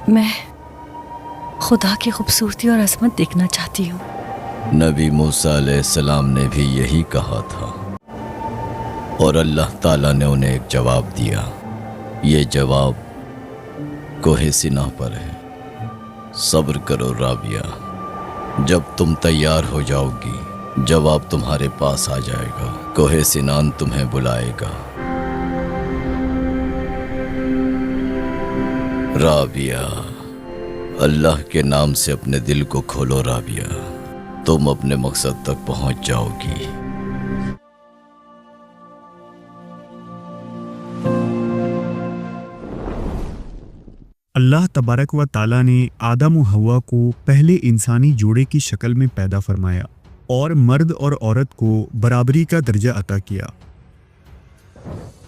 میں خدا کی خوبصورتی اور عظمت دیکھنا چاہتی ہوں۔ نبی موسیٰ علیہ السلام نے بھی یہی کہا تھا، اور اللہ تعالیٰ نے انہیں ایک جواب دیا۔ یہ جواب کوہ سینا پر ہے۔ صبر کرو رابعہ، جب تم تیار ہو جاؤ گی، جواب تمہارے پاس آ جائے گا، کوہ سینان تمہیں بلائے گا۔ رابعہ، اللہ کے نام سے اپنے دل کو کھولو رابعہ، تم اپنے مقصد تک پہنچ جاؤ گی۔ اللہ تبارک و تعالیٰ نے آدم و حوا کو پہلے انسانی جوڑے کی شکل میں پیدا فرمایا اور مرد اور عورت کو برابری کا درجہ عطا کیا،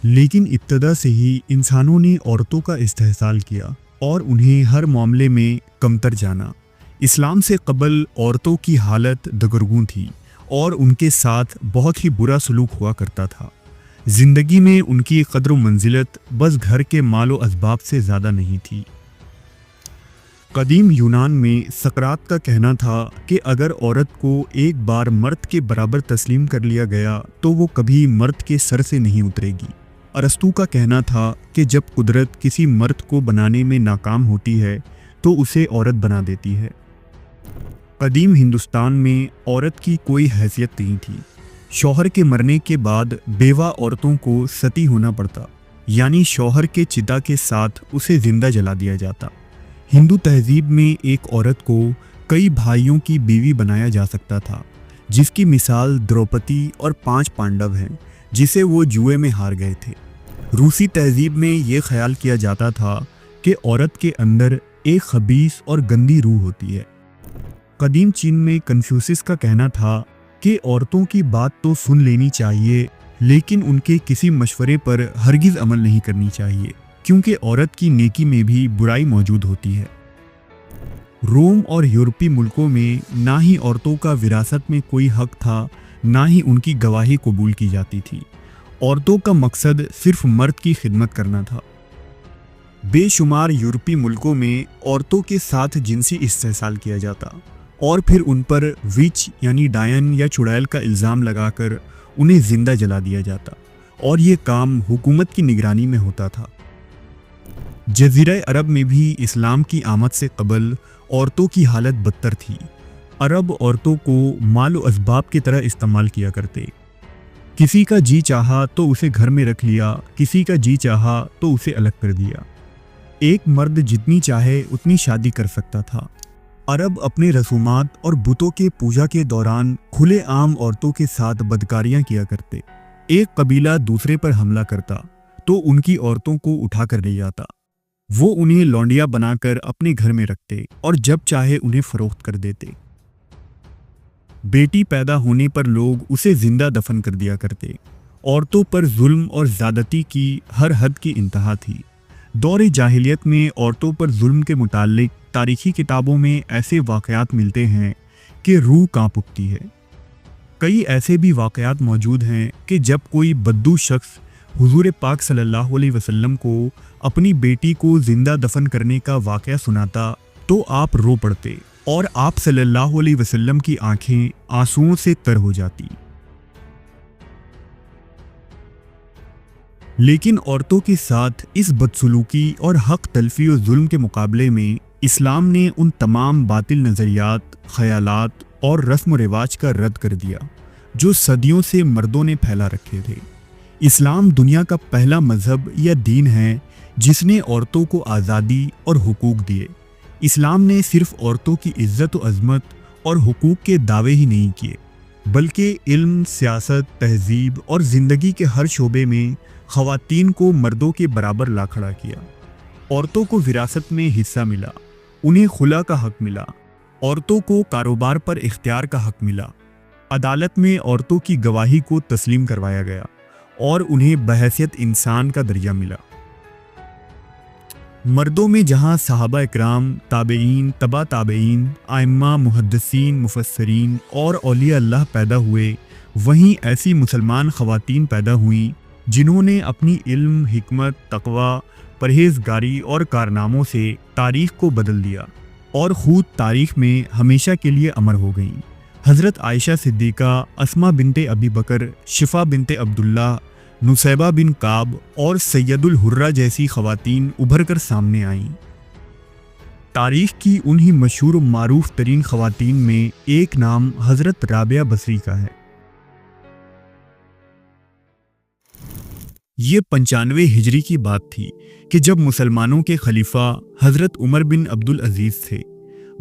لیکن ابتدا سے ہی انسانوں نے عورتوں کا استحصال کیا اور انہیں ہر معاملے میں کمتر جانا۔ اسلام سے قبل عورتوں کی حالت دگرگوں تھی اور ان کے ساتھ بہت ہی برا سلوک ہوا کرتا تھا۔ زندگی میں ان کی قدر و منزلت بس گھر کے مال و اسباب سے زیادہ نہیں تھی۔ قدیم یونان میں سقراط کا کہنا تھا کہ اگر عورت کو ایک بار مرد کے برابر تسلیم کر لیا گیا تو وہ کبھی مرد کے سر سے نہیں اترے گی۔ ارسطو کا کہنا تھا کہ جب قدرت کسی مرد کو بنانے میں ناکام ہوتی ہے تو اسے عورت بنا دیتی ہے۔ قدیم ہندوستان میں عورت کی کوئی حیثیت نہیں تھی۔ شوہر کے مرنے کے بعد بیوہ عورتوں کو ستی ہونا پڑتا، یعنی شوہر کے چتا کے ساتھ اسے زندہ جلا دیا جاتا۔ ہندو تہذیب میں ایک عورت کو کئی بھائیوں کی بیوی بنایا جا سکتا تھا، جس کی مثال دروپدی اور 5 پانڈو ہیں جسے وہ جوئے میں ہار گئے تھے۔ روسی تہذیب میں یہ خیال کیا جاتا تھا کہ عورت کے اندر ایک خبیث اور گندی روح ہوتی ہے۔ قدیم چین میں کنفیوسس کا کہنا تھا کہ عورتوں کی بات تو سن لینی چاہیے لیکن ان کے کسی مشورے پر ہرگز عمل نہیں کرنی چاہیے، کیونکہ عورت کی نیکی میں بھی برائی موجود ہوتی ہے۔ روم اور یورپی ملکوں میں نہ ہی عورتوں کا وراثت میں کوئی حق تھا، نہ ہی ان کی گواہی قبول کی جاتی تھی۔ عورتوں کا مقصد صرف مرد کی خدمت کرنا تھا۔ بے شمار یورپی ملکوں میں عورتوں کے ساتھ جنسی استحصال کیا جاتا اور پھر ان پر وچ یعنی ڈائن یا چڑیل کا الزام لگا کر انہیں زندہ جلا دیا جاتا، اور یہ کام حکومت کی نگرانی میں ہوتا تھا۔ جزیرہ عرب میں بھی اسلام کی آمد سے قبل عورتوں کی حالت بدتر تھی۔ عرب عورتوں کو مال و اسباب کی طرح استعمال کیا کرتے۔ کسی کا جی چاہا تو اسے گھر میں رکھ لیا، کسی کا جی چاہا تو اسے الگ کر دیا۔ ایک مرد جتنی چاہے اتنی شادی کر سکتا تھا۔ عرب اپنے رسومات اور بتوں کے پوجا کے دوران کھلے عام عورتوں کے ساتھ بدکاریاں کیا کرتے۔ ایک قبیلہ دوسرے پر حملہ کرتا تو ان کی عورتوں کو اٹھا کر لے جاتا۔ وہ انہیں لونڈیاں بنا کر اپنے گھر میں رکھتے اور جب چاہے انہیں فروخت کر دیتے۔ بیٹی پیدا ہونے پر لوگ اسے زندہ دفن کر دیا کرتے۔ عورتوں پر ظلم اور زیادتی کی ہر حد کی انتہا تھی۔ دور جاہلیت میں عورتوں پر ظلم کے متعلق تاریخی کتابوں میں ایسے واقعات ملتے ہیں کہ روح کانپ اٹھتی ہے۔ کئی ایسے بھی واقعات موجود ہیں کہ جب کوئی بدو شخص حضور پاک صلی اللہ علیہ وسلم کو اپنی بیٹی کو زندہ دفن کرنے کا واقعہ سناتا تو آپ رو پڑتے اور آپ صلی اللہ علیہ وسلم کی آنکھیں آنسوؤں سے تر ہو جاتی۔ لیکن عورتوں کے ساتھ اس بدسلوکی اور حق تلفی و ظلم کے مقابلے میں اسلام نے ان تمام باطل نظریات، خیالات اور رسم و رواج کا رد کر دیا جو صدیوں سے مردوں نے پھیلا رکھے تھے۔ اسلام دنیا کا پہلا مذہب یا دین ہے جس نے عورتوں کو آزادی اور حقوق دیے۔ اسلام نے صرف عورتوں کی عزت و عظمت اور حقوق کے دعوے ہی نہیں کیے، بلکہ علم، سیاست، تہذیب اور زندگی کے ہر شعبے میں خواتین کو مردوں کے برابر لا کھڑا کیا۔ عورتوں کو وراثت میں حصہ ملا، انہیں خلا کا حق ملا، عورتوں کو کاروبار پر اختیار کا حق ملا، عدالت میں عورتوں کی گواہی کو تسلیم کروایا گیا اور انہیں بحیثیت انسان کا درجہ ملا۔ مردوں میں جہاں صحابہ اکرام، تابعین، تبع تابعین، ائمہ، محدثین، مفسرین اور اولیاء اللہ پیدا ہوئے، وہیں ایسی مسلمان خواتین پیدا ہوئیں جنہوں نے اپنی علم، حکمت، تقوی परहेजगारी और कारनामों से तारीख को बदल दिया और खुद तारीख में हमेशा के लिए अमर हो गईं। हज़रत आयशा सिद्दीक़ा, अस्मा बिनते अबी बकर, शिफा बिनते अब्दुल्ला, नुसैबा बिन काब और सैयदुल हुर्रा जैसी ख़वातीन उभर कर सामने आईं। तारीख की उन्हीं मशहूर मारूफ तरीन ख़वातीन में एक नाम हज़रत राबिया बसरी का है। ये 95 हिजरी की बात थी कि जब मुसलमानों के खलीफा हज़रत उमर बिन अब्दुल अजीज़ थे,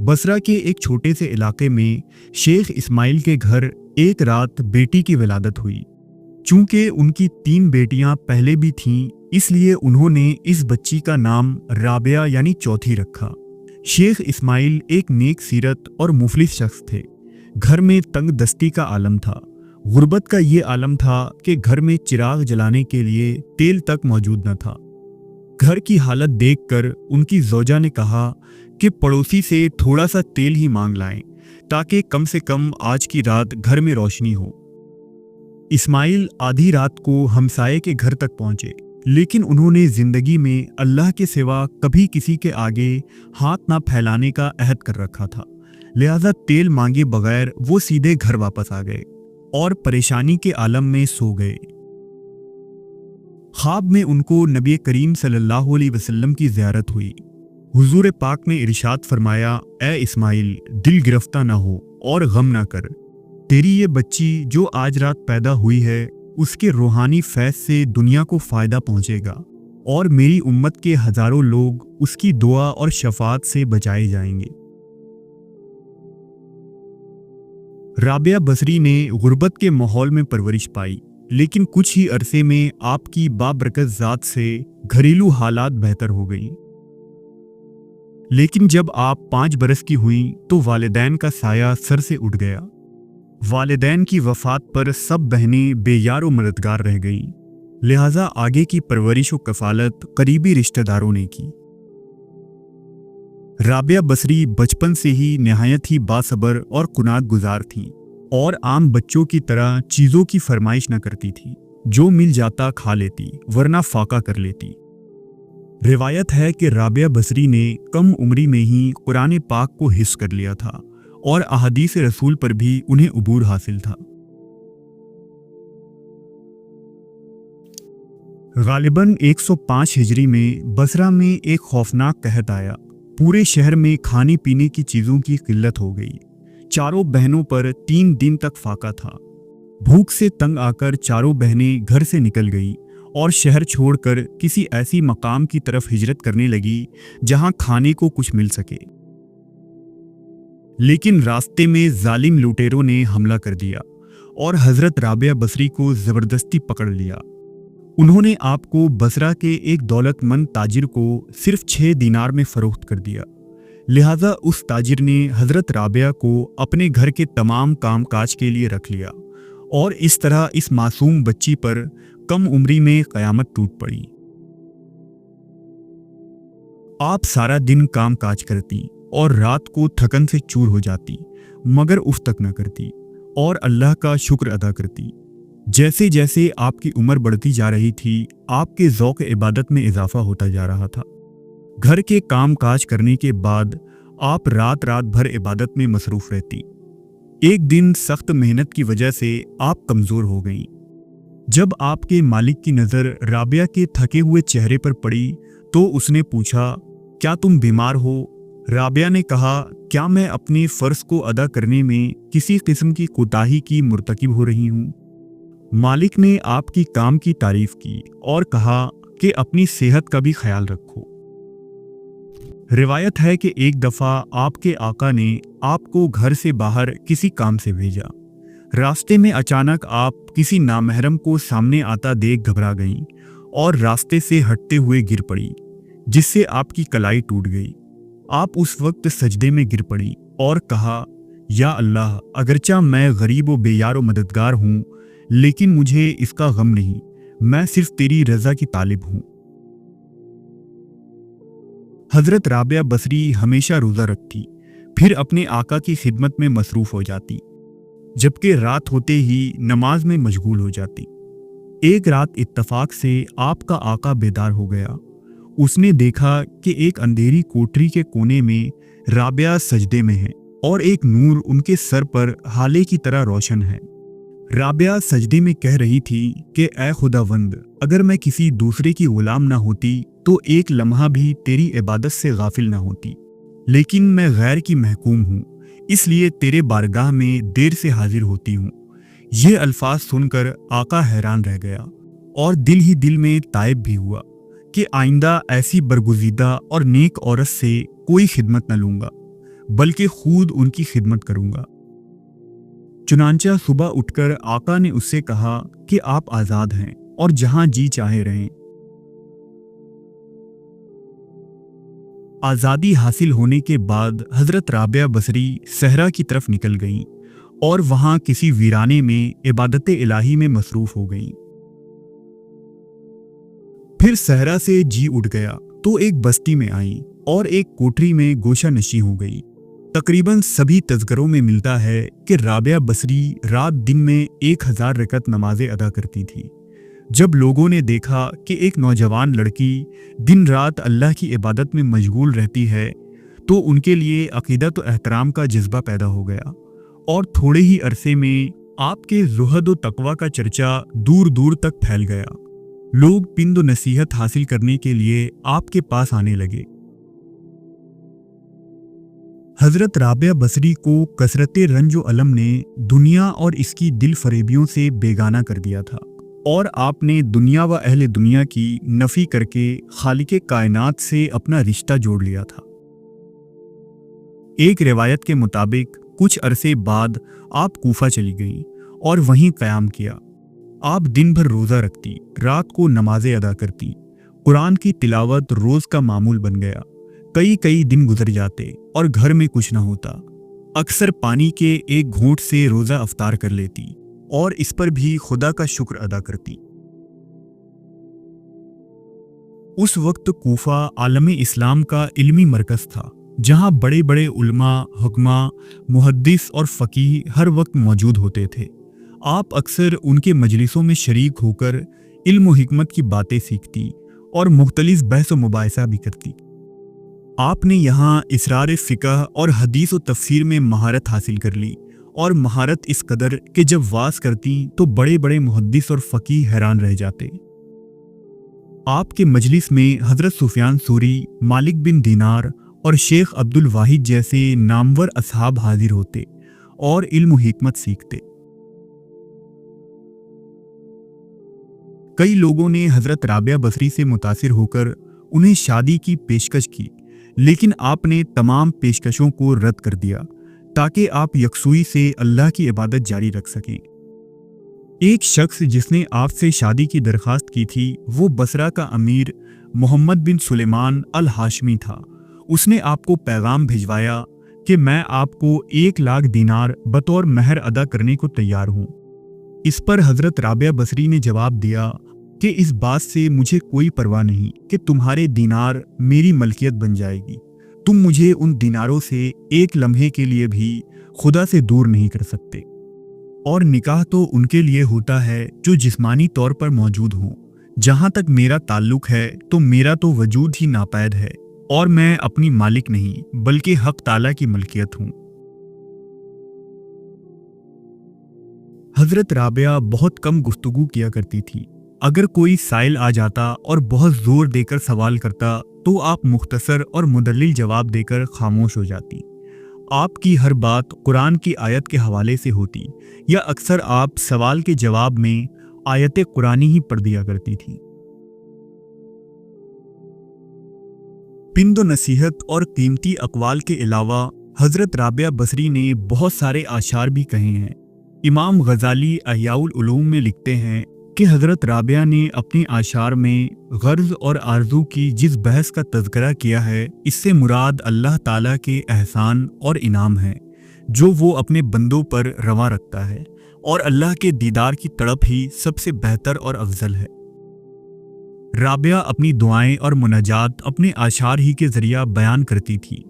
बसरा के एक छोटे से इलाके में शेख इस्माइल के घर एक रात बेटी की विलादत हुई। चूंकि उनकी 3 बेटियां पहले भी थीं, इसलिए उन्होंने इस बच्ची का नाम राबिया यानी चौथी रखा। शेख इस्माइल एक नेक सीरत और मुफलिस शख्स थे। घर में तंग दस्ती का आलम था। गुर्बत का ये आलम था कि घर में चिराग जलाने के लिए तेल तक मौजूद न था। घर की हालत देखकर उनकी ज़ौजा ने कहा कि पड़ोसी से थोड़ा सा तेल ही मांग लाएं ताकि कम से कम आज की रात घर में रोशनी हो। इस्माइल आधी रात को हमसाये के घर तक पहुंचे, लेकिन उन्होंने जिंदगी में अल्लाह के सिवा कभी किसी के आगे हाथ ना फैलाने का अहद कर रखा था। लिहाजा तेल मांगे बगैर वो सीधे घर वापस आ गए और परेशानी के आलम में सो गए। ख्वाब में उनको नबी करीम सल्लल्लाहु अलैहि वसल्लम की ज़ियारत हुई। हुजूर पाक ने इरशाद फरमाया, ए इस्माइल, दिल गिरफ्ता ना हो और गम ना कर। तेरी ये बच्ची जो आज रात पैदा हुई है, उसके रूहानी फैज़ से दुनिया को फ़ायदा पहुँचेगा और मेरी उम्मत के हज़ारों लोग उसकी दुआ और शफात से बचाए जाएंगे। राबिया बसरी ने गुर्बत के माहौल में परवरिश पाई, लेकिन कुछ ही अरसे में आपकी बाबरकत ज़ात से घरेलू हालात बेहतर हो गई। लेकिन जब आप 5 बरस की हुई तो वालिदैन का साया सर से उठ गया। वालिदैन की वफ़ात पर सब बहनें बेयार व मददगार रह गईं। लिहाजा आगे की परवरिश व कफ़ालत करीबी रिश्तेदारों ने की। राबिया बसरी बचपन से ही नहायत ही बासबर और कुनात गुजार थीं और आम बच्चों की तरह चीज़ों की फरमाइश न करती थी। जो मिल जाता खा लेती, वरना फाका कर लेती। रिवायत है कि राबिया बसरी ने कम उम्री में ही कुरान पाक को हिफ्ज़ कर लिया था और अहादीस रसूल पर भी उन्हें उबूर हासिल था। गालिबन 105 हिजरी में बसरा में एक खौफनाक कहत आया। पूरे शहर में खाने पीने की चीज़ों की किल्लत हो गई। चारों बहनों पर 3 दिन तक फाका था। भूख से तंग आकर चारों बहनें घर से निकल गईं और शहर छोड़कर किसी ऐसी मकाम की तरफ हिजरत करने लगी जहां खाने को कुछ मिल सके। लेकिन रास्ते में जालिम लुटेरों ने हमला कर दिया और हज़रत राबिया बसरी को ज़बरदस्ती पकड़ लिया। उन्होंने आपको बसरा के एक दौलतमंद ताजिर को सिर्फ 6 दीनार में फ़रोख्त कर दिया। लिहाजा उस ताजिर ने हज़रत राबिया को अपने घर के तमाम काम काज के लिए रख लिया और इस तरह इस मासूम बच्ची पर कम उम्री में क़यामत टूट पड़ी। आप सारा दिन काम काज करती और रात को थकन से चूर हो जाती, मगर उफ तक न करती और अल्लाह का शुक्र अदा करती। जैसे जैसे आपकी उम्र बढ़ती जा रही थी, आपके ज़ौक़ इबादत में इजाफा होता जा रहा था। घर के काम काज करने के बाद आप रात रात भर इबादत में मसरूफ़ रहती। एक दिन सख्त मेहनत की वजह से आप कमज़ोर हो गईं। जब आपके मालिक की नज़र राबिया के थके हुए चेहरे पर पड़ी तो उसने पूछा, क्या तुम बीमार हो? राबिया ने कहा, क्या मैं अपने फ़र्ज़ को अदा करने में किसी किस्म की कोताही की मुर्तकिब हो रही हूँ? मालिक ने आपकी काम की तारीफ की और कहा कि अपनी सेहत का भी ख्याल रखो। रिवायत है कि एक दफ़ा आपके आका ने आपको घर से बाहर किसी काम से भेजा। रास्ते में अचानक आप किसी नामहरम को सामने आता देख घबरा गईं और रास्ते से हटते हुए गिर पड़ी, जिससे आपकी कलाई टूट गई। आप उस वक्त सजदे में गिर पड़ी और कहा, या अल्लाह, अगरचा मैं गरीब व बेयार व मददगार हूँ, लेकिन मुझे इसका गम नहीं। मैं सिर्फ तेरी रज़ा की तालिब हूँ। हज़रत राबिया बसरी हमेशा रोज़ा रखती, फिर अपने आका की खिदमत में मसरूफ़ हो जाती, जबकि रात होते ही नमाज में मशगूल हो जाती। एक रात इत्तफाक से आपका आका बेदार हो गया। उसने देखा कि एक अंधेरी कोठरी के कोने में राबिया सजदे में है और एक नूर उनके सर पर हाले की तरह रोशन है। राबिया सजदे में कह रही थी कि ऐ खुदावंद, अगर मैं किसी दूसरे की गुलाम ना होती तो एक लम्हा भी तेरी इबादत से गाफिल ना होती, लेकिन मैं गैर की महकूम हूँ, इसलिए तेरे बारगाह में देर से हाजिर होती हूँ। ये अल्फाज सुनकर आका हैरान रह गया और दिल ही दिल में ताइब भी हुआ कि आइंदा ऐसी बरगुज़ीदा और नेक औरत से कोई खिदमत न लूँगा, बल्कि खुद उनकी खिदमत करूँगा। चुनांचा सुबह उठकर आका ने उससे कहा कि आप आज़ाद हैं और जहाँ जी चाहे रहें। आज़ादी हासिल होने के बाद हज़रत राबिया बसरी सहरा की तरफ निकल गईं और वहाँ किसी वीराने में इबादत इलाही में मसरूफ़ हो गईं। फिर सहरा से जी उठ गया तो एक बस्ती में आई और एक कोठरी में गोशा नशी हो गई। तकरीबन सभी तज़करों में मिलता है कि राबिया बसरी रात दिन में 1000 रकत नमाजें अदा करती थी। जब लोगों ने देखा कि एक नौजवान लड़की दिन रात अल्लाह की इबादत में मशगूल रहती है तो उनके लिए अक़ीदत और एहतराम का जज्बा पैदा हो गया और थोड़े ही अरसे में आपके ज़ुहद व तक़वा का चर्चा दूर दूर तक फैल गया। लोग पिंद व नसीहत हासिल करने के लिए आपके पास आने लगे। हज़रत राबिया बसरी को कसरत रंज व अलम ने दुनिया और इसकी दिल फरेबियों से बेगाना कर दिया था और आपने दुनिया व अहले दुनिया की नफ़ी करके खालिके कायनात से अपना रिश्ता जोड़ लिया था। एक रिवायत के मुताबिक कुछ अरसे बाद आप कूफा चली गईं और वहीं क़याम किया। आप दिन भर रोज़ा रखती, रात को नमाजें अदा करती, कुरान की तिलावत रोज़ का मामूल बन गया। कई कई दिन गुजर जाते और घर में कुछ न होता। अक्सर पानी के एक घूंट से रोज़ा अफ्तार कर लेती और इस पर भी खुदा का शुक्र अदा करती। उस वक्त कूफा आलम इस्लाम का इल्मी मरकज़ था, जहाँ बड़े बड़े उलमा, हुक्मा, मुहद्दिस और फ़कीह हर वक्त मौजूद होते थे। आप अक्सर उनके मजलिसों में शरीक होकर इल्म व हिकमत की बातें सीखती और मुख्तलिफ बहस व मुबाहिसा भी करती। आपने यहाँ इसरार फ़िक़ह और हदीस व तफसीर में महारत हासिल कर ली और महारत इस कदर कि जब वास करती तो बड़े बड़े मुहद्दिस और फ़कीह हैरान रह जाते। आपके मजलिस में हज़रत सुफियान सूरी, मालिक बिन दीनार और शेख अब्दुल वाहिद जैसे नामवर असहाब हाजिर होते और इल्म व हिकमत सीखते। कई लोगों ने हज़रत राबिया बसरी से मुतासिर होकर उन्हें शादी की पेशकश की, लेकिन आपने तमाम पेशकशों को रद्द कर दिया ताकि आप यकसुई से अल्लाह की इबादत जारी रख सकें। एक शख्स जिसने आपसे शादी की दरख्वास्त की थी वो बसरा का अमीर मोहम्मद बिन सुलेमान अल हाशमी था। उसने आपको पैगाम भिजवाया कि मैं आपको 1 लाख दीनार बतौर महर अदा करने को तैयार हूँ। इस पर हज़रत राबिया बसरी ने जवाब दिया कि इस बात से मुझे कोई परवाह नहीं कि तुम्हारे दीनार मेरी मलकियत बन जाएगी। तुम मुझे उन दीनारों से एक लम्हे के लिए भी खुदा से दूर नहीं कर सकते। और निकाह तो उनके लिए होता है जो जिस्मानी तौर पर मौजूद हों। जहाँ तक मेरा ताल्लुक है तो मेरा तो वजूद ही नापैद है और मैं अपनी मालिक नहीं बल्कि हक ताला की मलकियत हूँ। हज़रत राबिया बहुत कम गुफ्तगू किया करती थी। अगर कोई साइल आ जाता और बहुत ज़ोर देकर सवाल करता तो आप मुख्तसर और मुदल्लिल जवाब देकर खामोश हो जाती। आपकी हर बात कुरान की आयत के हवाले से होती या अक्सर आप सवाल के जवाब में आयत कुरानी ही पढ़ दिया करती थी। पिंद नसीहत और कीमती अक़वाल के अलावा हज़रत राबिया बसरी ने बहुत सारे आशार भी कहे हैं। इमाम गज़ाली अहयाउल उलूम में लिखते हैं कि हज़रत राबिया ने अपने आशार में गर्ज़ और आरज़ू की जिस बहस का तज़करा किया है, इससे मुराद अल्लाह ताला के एहसान और इनाम है जो वो अपने बंदों पर रवा रखता है, और अल्लाह के दीदार की तड़प ही सबसे बेहतर और अफजल है। राबिया अपनी दुआएं और मुनाजात अपने आशार ही के ज़रिया बयान करती थी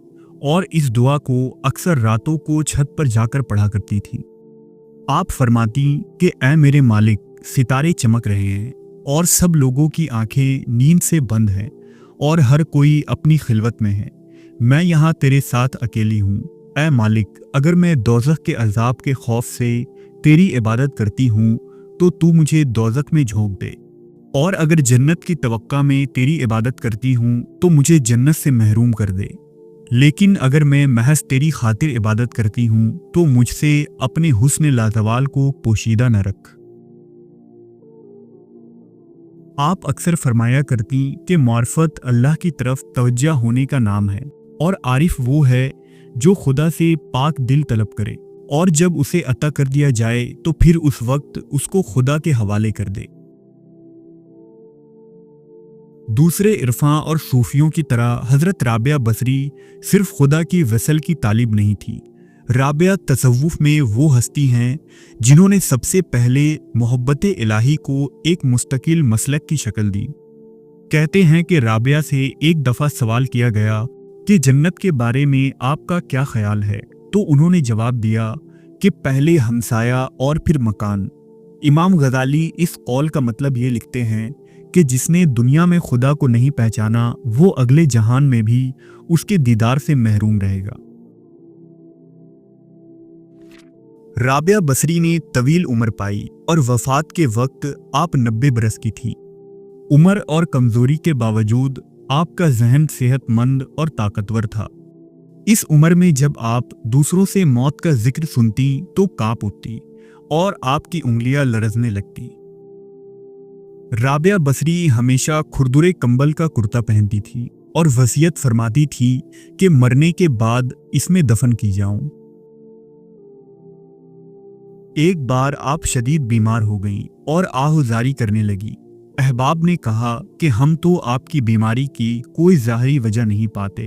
और इस दुआ को अक्सर रातों को छत पर जाकर पढ़ा करती थी। आप फरमाती कि ऐ मेरे मालिक, सितारे चमक रहे हैं और सब लोगों की आंखें नींद से बंद हैं और हर कोई अपनी खिलवत में है। मैं यहाँ तेरे साथ अकेली हूँ। ऐ मालिक, अगर मैं दोज़ख के अज़ाब के खौफ से तेरी इबादत करती हूँ तो तू मुझे दोज़ख में झोंक दे, और अगर जन्नत की तवक्का में तेरी इबादत करती हूँ तो मुझे जन्नत से महरूम कर दे। लेकिन अगर मैं महज तेरी खातिर इबादत करती हूँ तो मुझसे अपने हुस्न लाजवाल को पोशीदा न रख। आप अक्सर फरमाया करती कि मार्फत अल्लाह की तरफ तवज्जा होने का नाम है, और आरिफ वो है जो खुदा से पाक दिल तलब करे, और जब उसे अता कर दिया जाए तो फिर उस वक्त उसको खुदा के हवाले कर दे। दूसरे इरफां और सूफियों की तरह हज़रत राबिया बसरी सिर्फ खुदा की वसल की तालिब नहीं थी। राबिया तसव्वुफ में वो हस्ती हैं जिन्होंने सबसे पहले मोहब्बत इलाही को एक मुस्तकिल मसलक की शक्ल दी। कहते हैं कि राबिया से एक दफ़ा सवाल किया गया कि जन्नत के बारे में आपका क्या ख्याल है, तो उन्होंने जवाब दिया कि पहले हमसाया और फिर मकान। इमाम गज़ाली इस कौल का मतलब ये लिखते हैं कि जिसने दुनिया में खुदा को नहीं पहचाना वो अगले जहान में भी उसके दीदार से महरूम रहेगा। राबिया बसरी ने तवील उम्र पाई और वफात के वक्त आप 90 बरस की थी। उम्र और कमजोरी के बावजूद आपका जहन सेहतमंद और ताकतवर था। इस उम्र में जब आप दूसरों से मौत का जिक्र सुनती तो कांप उठती और आपकी उंगलियां लरजने लगती। राबिया बसरी हमेशा खुरदुरे कंबल का कुर्ता पहनती थी और वसीयत फरमाती थी कि मरने के बाद इसमें दफन की जाऊं। एक बार आप शदीद बीमार हो गईं और आहुजारी करने लगी। अहबाब ने कहा कि हम तो आपकी बीमारी की कोई ज़ाहिरी वजह नहीं पाते,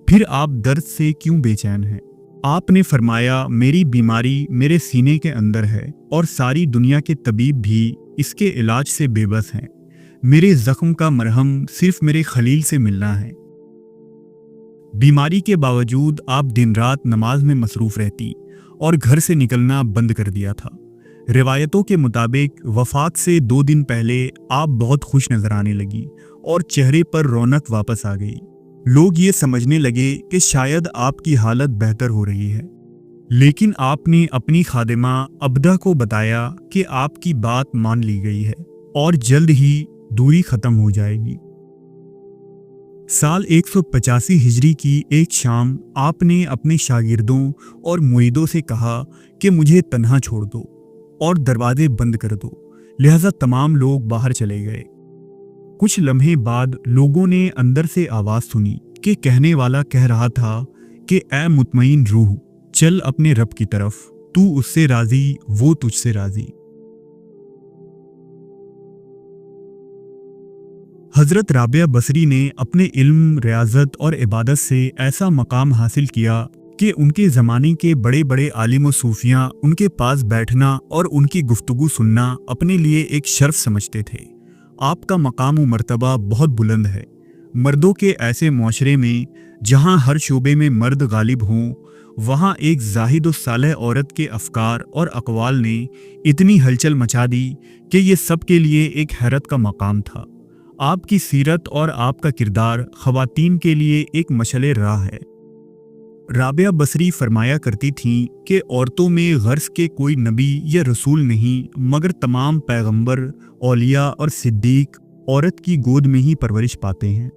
फिर आप दर्द से क्यों बेचैन हैं? आपने फरमाया, मेरी बीमारी मेरे सीने के अंदर है और सारी दुनिया के तबीब भी इसके इलाज से बेबस हैं। मेरे जख्म का मरहम सिर्फ मेरे खलील से मिलना है। बीमारी के बावजूद आप दिन रात नमाज में मसरूफ़ रहती और घर से निकलना बंद कर दिया था। रिवायतों के मुताबिक वफात से 2 दिन पहले आप बहुत खुश नजर आने लगी और चेहरे पर रौनक वापस आ गई। लोग ये समझने लगे कि शायद आपकी हालत बेहतर हो रही है, लेकिन आपने अपनी खादिमा अब्दा को बताया कि आपकी बात मान ली गई है और जल्द ही दूरी खत्म हो जाएगी। साल 185 हिजरी की एक शाम आपने अपने शागिर्दों और मुरीदों से कहा कि मुझे तन्हा छोड़ दो और दरवाजे बंद कर दो, लिहाजा तमाम लोग बाहर चले गए। कुछ लम्हे बाद लोगों ने अंदर से आवाज़ सुनी कि कहने वाला कह रहा था कि ऐ मुतमईन रूह, चल अपने रब की तरफ, तू उससे राज़ी, वो तुझसे राज़ी। हज़रत राबिया बसरी ने अपने इल्म, रियाजत और इबादत से ऐसा मकाम हासिल किया कि उनके ज़माने के बड़े बड़े आलिम व सूफियाँ उनके पास बैठना और उनकी गुफ्तगू सुनना अपने लिए एक शर्फ समझते थे। आपका मकाम व मर्तबा बहुत बुलंद है। मर्दों के ऐसे मुआशरे में जहाँ हर शोबे में मर्द गालिब हों, वहाँ एक जाहिद व सालेह औरत के अफकार और अक़वाल ने इतनी हलचल मचा दी कि ये सब के लिए एक हैरत का मकाम था। आपकी सीरत और आपका किरदार ख़वातीन के लिए एक मशले राह है। राबिया बसरी फरमाया करती थीं कि औरतों में गर्ज़ के कोई नबी या रसूल नहीं, मगर तमाम पैगंबर, औलिया और सिद्दीक औरत की गोद में ही परवरिश पाते हैं।